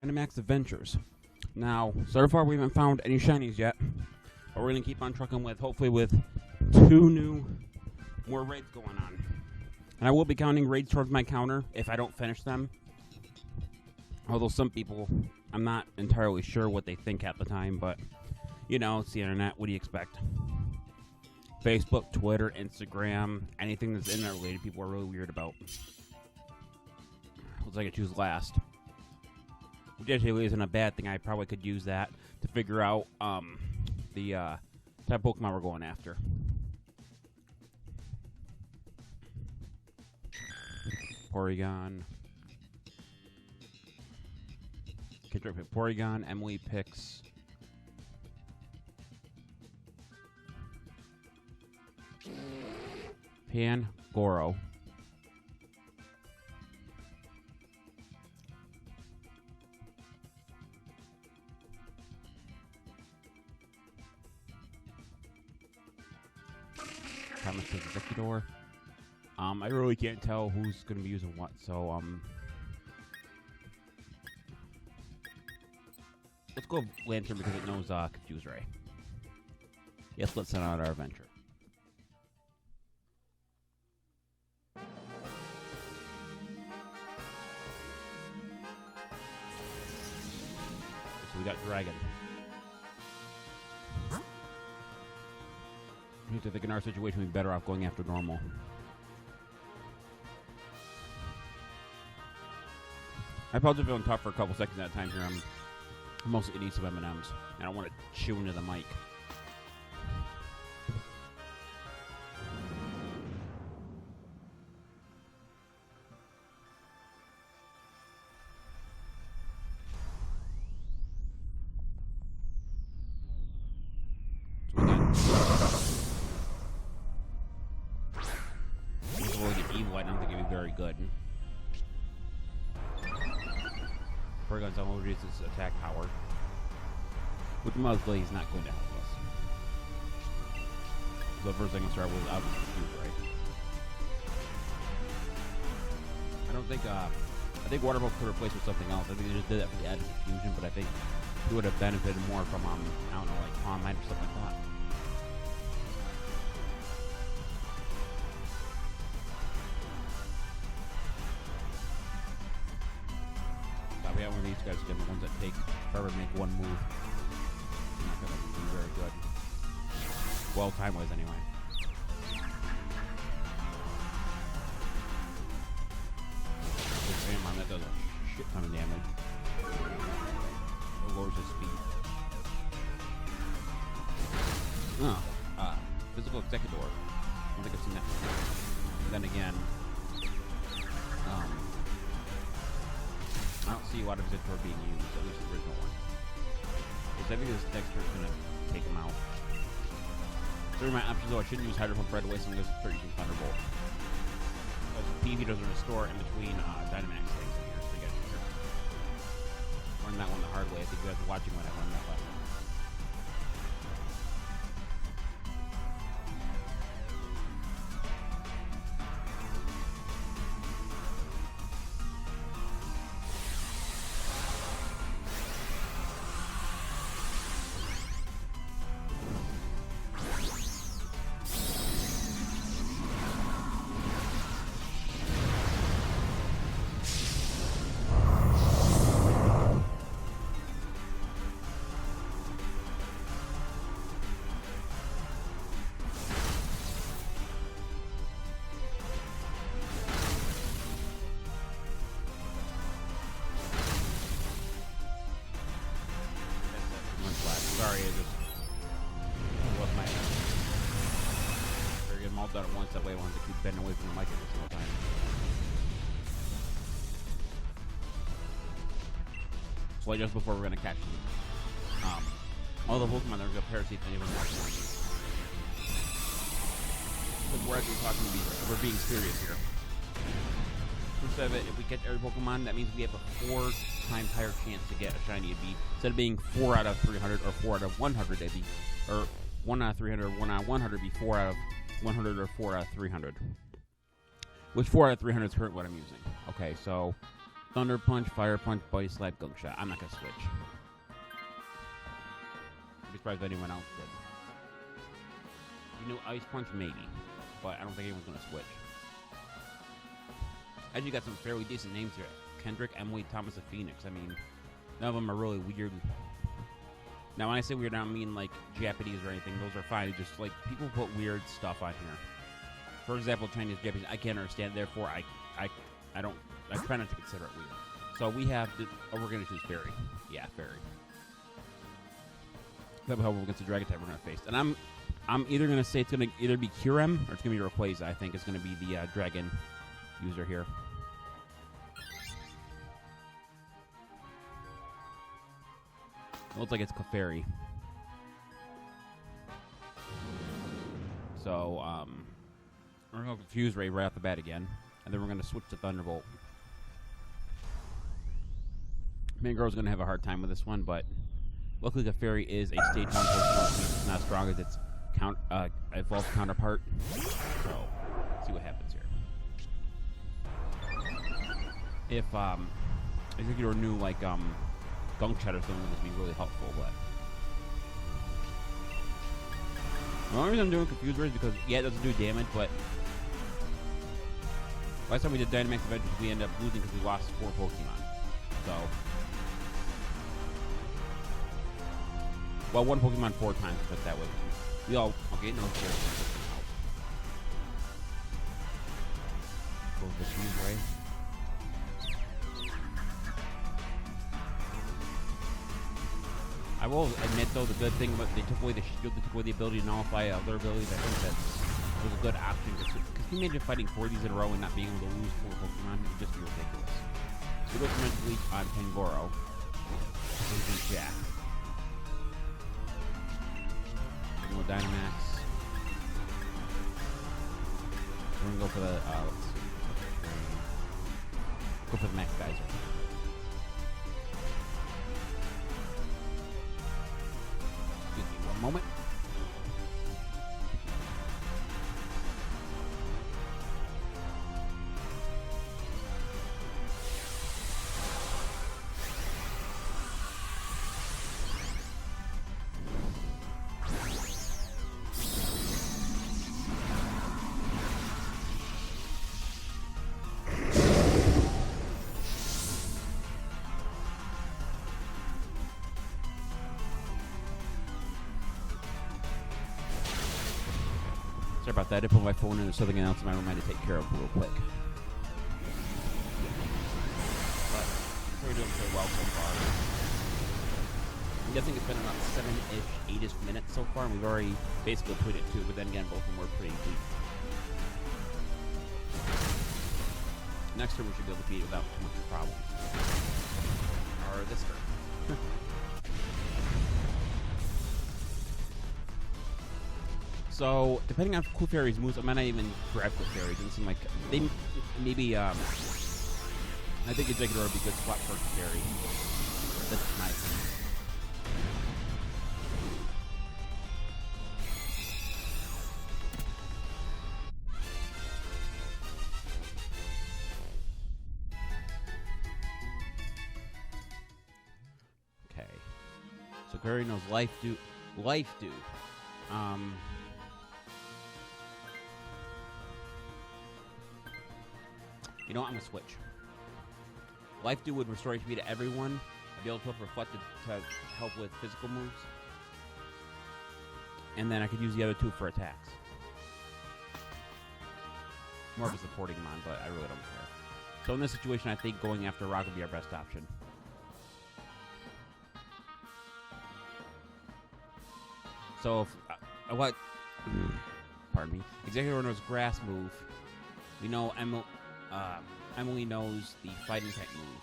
Dynamax Adventures. Now, so far we haven't found any shinies yet, but we're going to keep on trucking with, hopefully with more raids going on. And I will be counting raids towards my counter if I don't finish them. Although some people, I'm not entirely sure what they think at the time, but, you know, it's the internet. What do you expect? Facebook, Twitter, Instagram, anything that's internet related, people are really weird about. Looks like I choose last. Which actually isn't a bad thing. I probably could use that to figure out the type of Pokemon we're going after. Porygon. Kendrick pick Porygon. Emily picks Pangoro. Thomas says Executor. I really can't tell who's going to be using what, so let's go Lantern because it knows Confuse Ray. Yes, let's send out our adventure. So we got Dragon. I think in our situation, we'd be better off going after normal. I probably feeling tough for a couple seconds at a time here. I'm mostly eating some M&Ms, and I don't want to chew into the mic. Porygon's almost reduces its attack power, which mostly is not going to help us. So the first thing I'm going to start with is obviously Confuse Ray. I think Water Ball could replace with something else. I think they just did that for the added confusion, but I think he would have benefited more from, I don't know, like Palm Mine or something like that. We got one of these guys again, the ones that take forever to make one move. Not going to be very good. Well, time-wise, anyway. Spam on that does a shit ton of damage. It lowers his speed. Physical Executor. I don't think I've seen that before. And then again, I don't see a lot of Executor being used, at least the original one. Because I think this next turn is going to take him out. Through my options, though, I shouldn't use Hydro Pump right away, so I'm going to start using Thunderbolt. Because PV doesn't restore in between Dynamax things in here, so you guys can learn that one the hard way. I think you guys are watching when I learned that lesson. Sorry, I just lost my head. Better get them all done at once, that way I won't have to keep bending away from the mic every single time. So just before we're going to catch them. All the Pokemon, they're going to Parasite and even more. Because we're actually talking to we're being serious here. Instead of it, if we catch every Pokemon, that means we have a 4 times higher chance to get a shiny. It'd be, instead of being 4 out of 300 or 4 out of 100, it'd be, or 1 out of 300 or 1 out of 100 be 4 out of 100 or 4 out of 300. Which 4 out of 300 is currently what I'm using. Okay, so Thunder Punch, Fire Punch, Body Slap, Gunk Shot. I'm not going to switch. I'd be surprised if anyone else did. You know, Ice Punch, maybe. But I don't think anyone's going to switch. Actually got some fairly decent names here. Kendrick, Emily, Thomas of Phoenix. I mean, none of them are really weird. Now, when I say weird, I don't mean like Japanese or anything. Those are fine. It's just like people put weird stuff on here. For example, Chinese, Japanese, I can't understand. Therefore, I try not to consider it weird. So we have, we're going to choose Fairy. Yeah, Fairy. That's how we're against the Dragon type we're going to face. And I'm either going to say it's going to either be Kyurem or it's going to be Rayquaza. I think is going to be the Dragon user here. It looks like it's Clefairy. So, we're going to confuse Ray right off the bat again. And then we're going to switch to Thunderbolt. Mangro's going to have a hard time with this one, but luckily Clefairy is a stage 1 Pokemon. It's not as strong as its evolved counterpart. So, let's see what happens here. If Exeggutor knew, like, Gunk Shot or something, this would be really helpful, but the only reason I'm doing Confuse Ray is because, yeah, it doesn't do damage, but last time we did Dynamax Adventures, we ended up losing because we lost 4 Pokemon. So, well, 1 Pokemon 4 times, but that was, we all, okay, no, seriously. Go with Confuse Ray. I will admit, though, the good thing about they took away the shield, they took away the ability to nullify other abilities. I think that was a good option. Because can you imagine fighting 4 of these in a row and not being able to lose 4 Pokemon? It would just be ridiculous. So we'll go for Mental Leech on Pangoro. Losing Jack. We'll go Dynamax. We're gonna go for the let's see. Go for the Max Geyser. Moment. Sorry about that. I did put my phone in and something else in my room I had to take care of real quick. But we're doing pretty well so far. I'm guessing it's been about 7-ish, 8-ish minutes so far, and we've already basically put it 2, but then again, both of them were pretty weak. Next turn we should be able to beat it without too much problem. Or this turn. So, depending on Clefairy's moves, I might not even grab Clefairy. It doesn't seem like they maybe. I think Exeggutor would be a good spot for Clefairy. That's my opinion. Okay. So Clefairy knows Life Do. You know what? I'm going to switch. Life Dew would restore HP to everyone. I'd be able to put Reflected to help with physical moves. And then I could use the other 2 for attacks. More of a supporting mon, but I really don't care. So in this situation, I think going after Rock would be our best option. So if pardon me. Exeggutor knows Grass move. We know Emily knows the Fighting type move.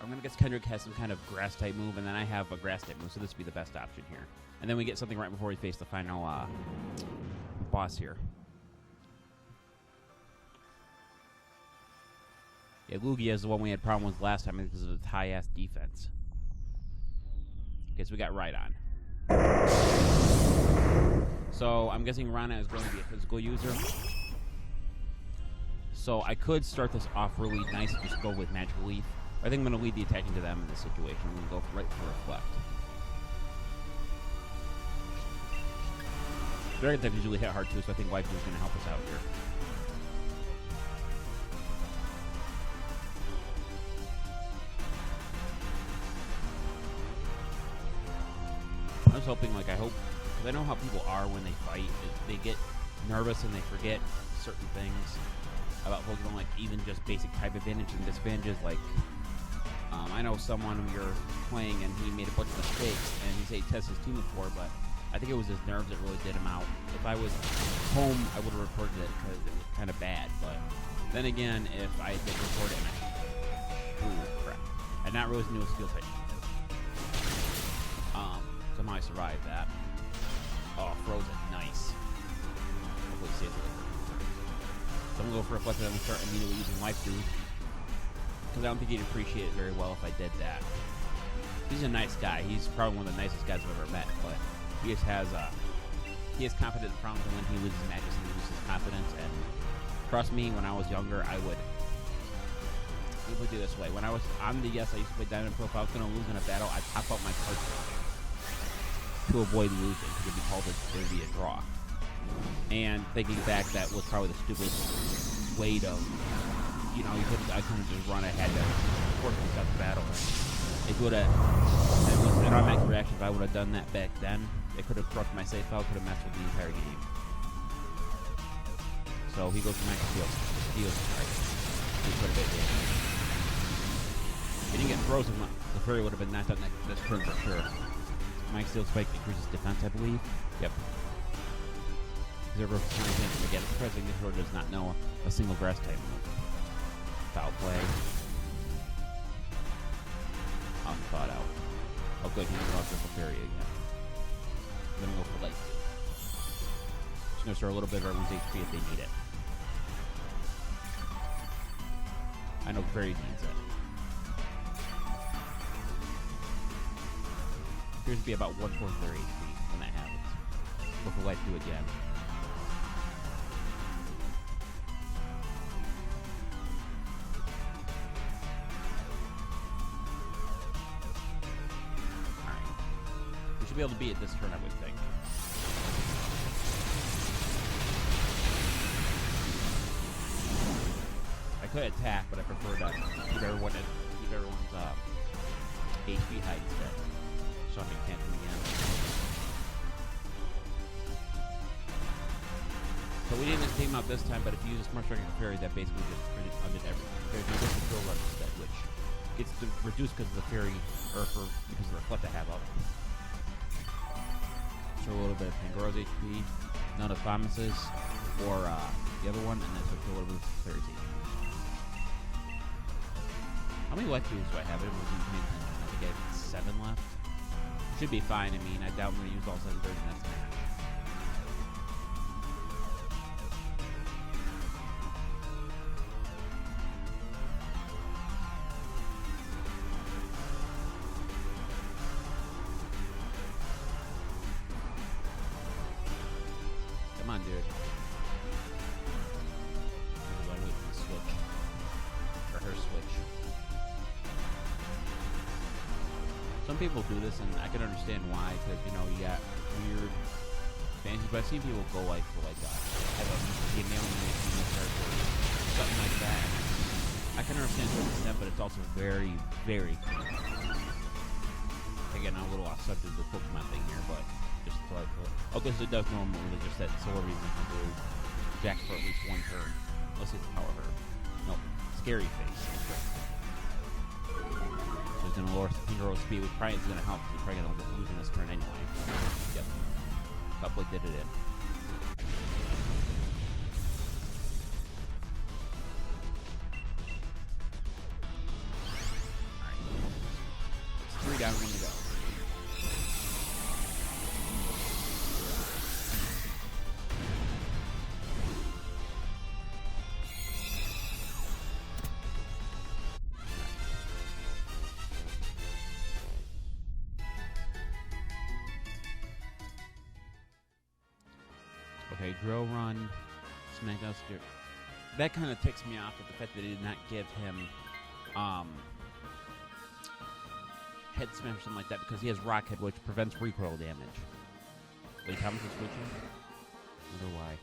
I'm going to guess Kendrick has some kind of Grass type move, and then I have a Grass type move, so this would be the best option here. And then we get something right before we face the final boss here. Yeah, Lugia is the one we had problems with last time because of its high-ass defense. Okay, so we got Rhydon. So I'm guessing Rana is going to be a physical user. So I could start this off really nice and just go with Magical Leaf. I think I'm going to lead the attention to them in this situation. I'm going to go right for Reflect. Dragon type usually hit hard too, so I think Waifu is going to help us out here. I was hoping, like, I hope, because I know how people are when they fight. They get nervous and they forget certain things about Pokemon, like even just basic type advantage and disadvantages. Like, I know someone you're playing and he made a bunch of mistakes and he said he tested his team before, but I think it was his nerves that really did him out. If I was home, I would have reported it because it was kind of bad. But then again, if I did report it, ooh, crap. I not realized it was steel type. Somehow I survived that. Oh, frozen. Nice. Hopefully it stays with it. So I'm going to go for Reflect and I'm going to start immediately using Waifu. Because I don't think he'd appreciate it very well if I did that. He's a nice guy. He's probably one of the nicest guys I've ever met, but he just has confidence problems, and when he loses matches, he loses his confidence. And trust me, when I was younger, I would do this way. When I was on the I used to play Diamond Pro. If I was going to lose in a battle, I'd pop out my card to avoid losing, because it'd be called it'd be a draw. And thinking back, that was probably the stupidest way to, I couldn't just run. I had to force myself to battle. It would have, it was an automatic reaction. If I would have done that back then, it could have corrupted my save file, could have messed with the entire game. So he goes to Max Steel. Steals right. He put a bit of damage. If he didn't get frozen, the Fairy would have been knocked out this turn for sure. Max Steel Spike increases defense, I believe. Yep. Zero percent again. It's surprising this Road does not know a single grass type move. Foul play. Unthought out. Oh good, he's gonna go for Fairy again. Then we'll go for Light. Just gonna store a little bit of everyone's HP if they need it. I know Fairy needs it. Appears to be about 1/4 their HP when that happens. Go for Light do again. Be able to beat it this turn, I would think. I could attack, but I prefer to keep everyone's HP high instead. So I can't do again. So we didn't take him out this time, but if you use a Smart Striker Fairy, that basically just undid everything. If you get the Drill Run instead, which gets reduced because of the Fairy, or because of the Reflect I have up. A little bit of Pangora's HP, none of Thomas's, or the other one, and then switch a little bit of Fairy's HP. How many Waifus do I have? I wasn't paying attention. I think I have 7 left. Should be fine. I mean, I doubt I'm going to use all 7 during the next match. Come on, dude. I'm going to wait for the switch. For her switch. Some people do this, and I can understand why, because, you got weird fancies, but I've seen people go, have a male character, something like that. I can understand to an extent, but it's also very, very cool. Again, I'm a little off subject of the Pokemon thing here, but just thought okay, so it does normally just that Solar Beam can do Jack for at least 1 turn. Let's see the Power Herb. Nope. Scary Face. So he's going to lower Pingro's speed, which probably is going to help because he's probably going to lose in this turn anyway. Yep. Couple did it in. Alright. It's 3 down, 1 to go. Okay, Drill Run, Smackdown. That kind of ticks me off with the fact that they did not give him head smash or something like that because he has Rock Head, which prevents recoil damage. Wait, Thomas is switching? I wonder why.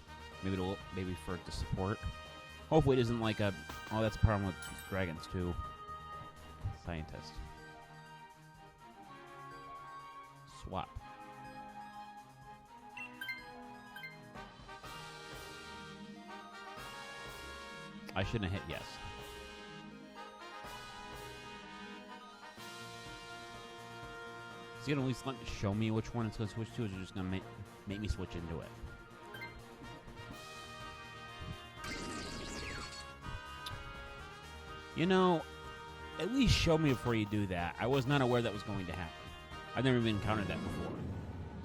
Maybe for it to support. Hopefully it isn't like a... Oh, that's a problem with dragons, too. Scientist. Swap. I shouldn't have hit yes. Is he gonna at least let me show me which one it's gonna switch to, or is it just gonna make me switch into it? You know, at least show me before you do that. I was not aware that was going to happen. I've never even encountered that before.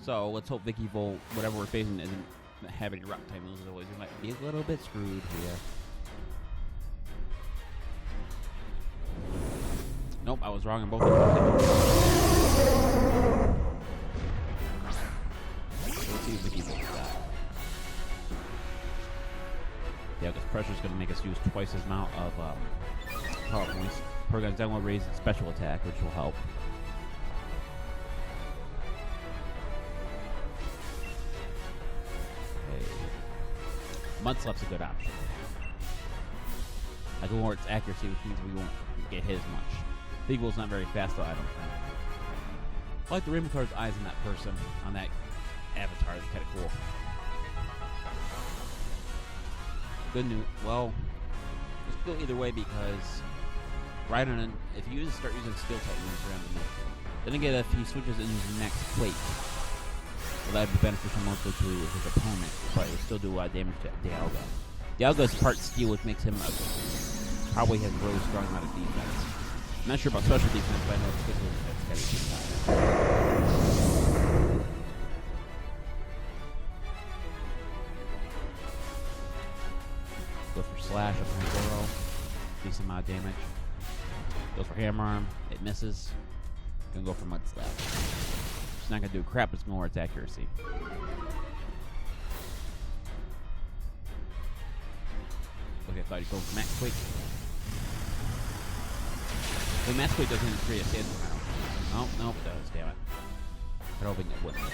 So let's hope Vicky Volt, whatever we're facing, isn't having any rock type moves. Otherwise, we might be a little bit screwed here. Nope, I was wrong in both of them. Let's see if Vicky Volt does that. Yeah, because pressure's going to make us use twice as amount of power points. Program's down will raise its special attack, which will help. Okay. Mudslap's a good option. I can lower its accuracy, which means we won't get hit as much. Big Bull's not very fast, though, I don't think. I like the Rainbow Color's eyes on that person, on that avatar. It's kind of cool. Good news. Well, it's good either way because Rhydon, if you start using steel type moves around him, then again, if he switches into his next quake, well, that'd be beneficial mostly to his opponent, but it would still do a lot of damage to Dialga. Dialga is part steel, which makes him probably has a really strong amount of defense. I'm not sure about special defense, but I know it's physical defense. Go for Slash up on Zoro. Decent amount of damage. Goes for Hammer Arm. It misses. Gonna go for Mud Slap. It's not gonna do crap, it's gonna lower its accuracy. Okay, I thought he'd go for Max Quake. The Max Quake doesn't create a stand round. Oh, nope, it does, damn it. I'm hoping it wouldn't.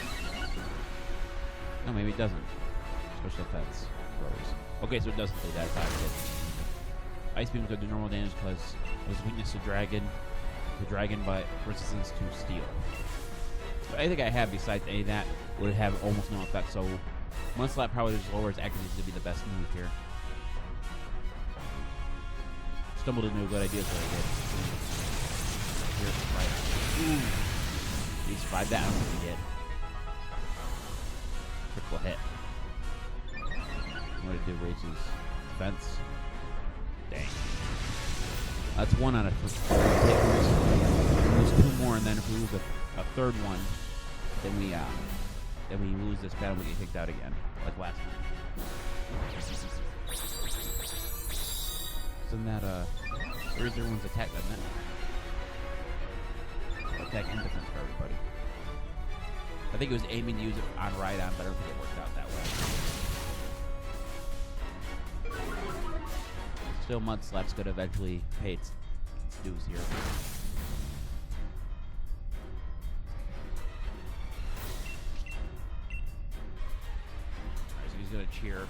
No, maybe it doesn't. Special defense. Throws. Okay, so it doesn't do that. I thought it did. Ice Beam's gonna do normal damage because it was weakness to Dragon, but resistance to Steel. So anything I have besides any of that would have almost no effect, so Mudslap probably just lowers accuracy to be the best move here. Stumbled into a good idea, so I did. Here, right. Ooh. Did he survive that? I don't think he did. Critical hit. What did it do? Raise his defense. Dang. That's one out of three. We lose two more, and then if we lose a third one, then we lose this battle. We get kicked out again, like last time. Isn't that where's everyone's attack, doesn't it? Attack and defense for everybody. I think it was aiming to use it on Rhydon, but I don't think it worked out that way. Still, Mudslap's gonna eventually pay its dues here. Alright, so he's gonna cheer.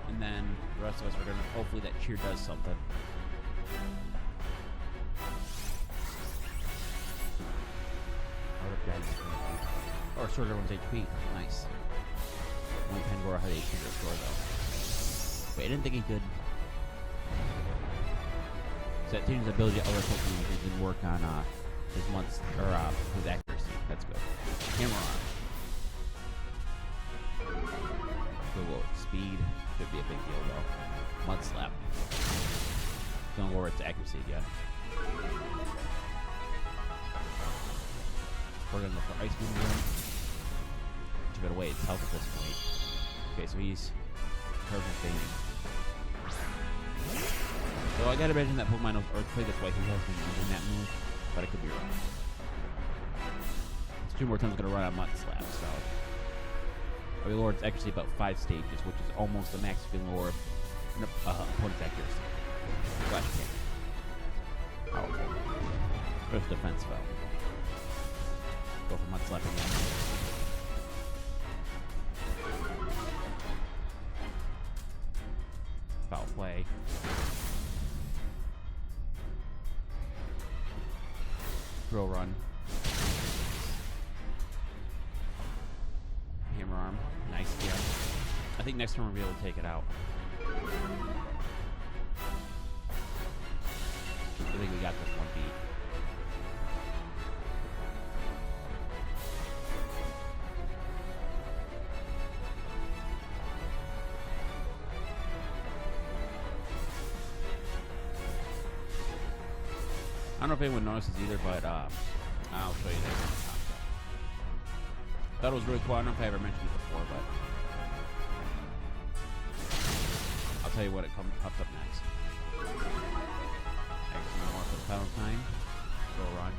And then the rest of us are gonna, hopefully that cheer does something. Or sort everyone's HP. Nice. Only Pangoro had HP to restore though. Wait, I didn't think he could. So that team's ability to other Pokemon didn't work on his his accuracy. That's good. Hammer Arm. Good speed. Could be a big deal though. Mudslap. Gonna lower its accuracy again. We're gonna go for Ice Beam again. Too bad away its health at this point. Okay, so he's perfect thing. So I gotta imagine that Pokemon knows Earthquake, that's why he has been using that move, but I could be wrong. It's two more times gonna run on Mudslap, so we lowered its accuracy about 5 stages, which is almost the max you can lower opponent's accuracy. Flash Kick. Powerful. First defense foul. Go for mud slapping again. Foul play. Throw run. Hammer arm. Nice, yeah. I think next turn we'll be able to take it out. I think we got this one beat. I don't know if anyone notices either, but I'll show you this. Thought it was really cool. I don't know if I ever mentioned it before, but I'll tell you what it pops up next. Excellent off the pedal time. Go run.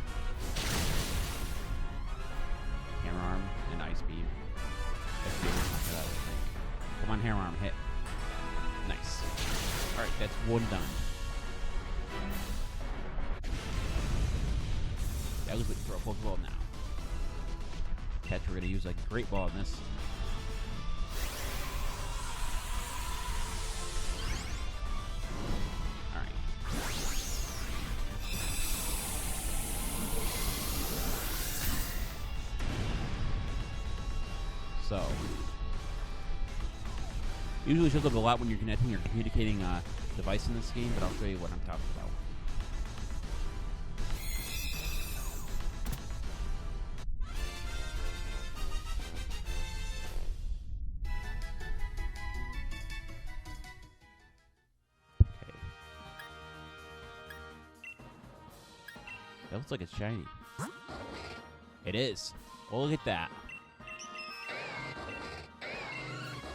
Hammer arm and ice beam. Come on, hammer arm, hit. Nice. Alright, that's one done. That was what you throw a Pokeball now. Catch, we're going to use a Great Ball in this. Alright. So, usually shows up a lot when you're connecting or communicating a device in this game, but I'll show you what I'm talking about. That looks like it's shiny. It is. Well, look at that.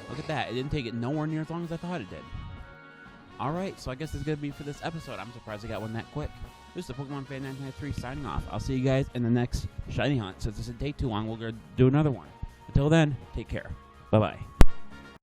Look at that. It didn't take it nowhere near as long as I thought it did. Alright, so I guess that's going to be for this episode. I'm surprised I got one that quick. This is the Pokemon Fan 993 signing off. I'll see you guys in the next shiny hunt. Since this didn't take too long, we're going to do another one. Until then, take care. Bye-bye.